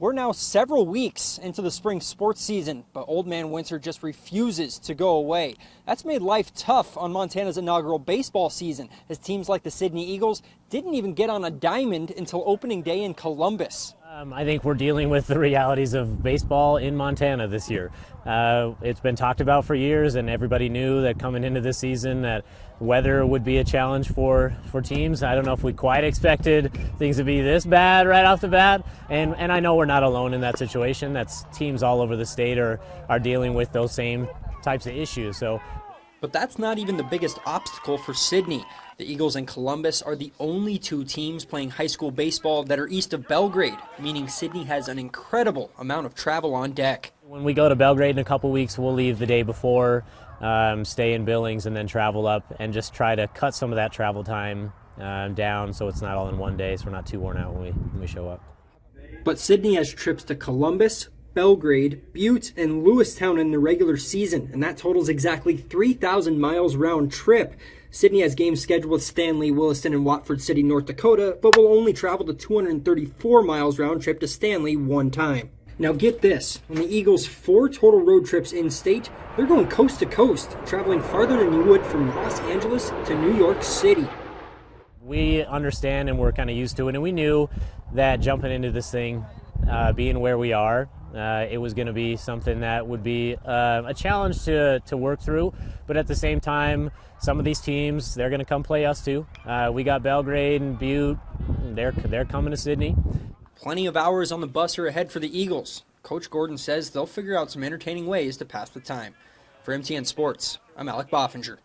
We're now several weeks into the spring sports season, but Old Man Winter just refuses to go away. That's made life tough on Montana's inaugural baseball season, as teams like the Sidney Eagles didn't even get on a diamond until opening day in Columbus. I think we're dealing with the realities of baseball in Montana this year. It's been talked about for years, and everybody knew that coming into this season that weather would be a challenge for teams. I don't know if we quite expected things to be this bad right off the bat, and I know we're not alone in that situation. That's teams all over the state are dealing with those same types of issues. But that's not even the biggest obstacle for Sidney. The Eagles and Columbus are the only two teams playing high school baseball that are east of Belgrade, meaning Sidney has an incredible amount of travel on deck. When we go to Belgrade in a couple weeks, we'll leave the day before, stay in Billings, and then travel up and just try to cut some of that travel time down so it's not all in one day, so we're not too worn out when we show up. But Sidney has trips to Columbus, Belgrade, Butte, and Lewistown in the regular season, and that totals exactly 3,000 miles round trip. Sidney has games scheduled with Stanley, Williston, and Watford City, North Dakota, but will only travel the 234 miles round trip to Stanley one time. Now get this, on the Eagles' 4 total road trips in-state, they're going coast to coast, traveling farther than you would from Los Angeles to New York City. We understand and we're kind of used to it, and we knew that jumping into this thing, being where we are, it was going to be something that would be a challenge to work through, but at the same time, some of these teams, they're going to come play us too. We got Belgrade and Butte, they're coming to Sidney. Plenty of hours on the bus are ahead for the Eagles. Coach Gordon says they'll figure out some entertaining ways to pass the time. For MTN Sports, I'm Alec Boffinger.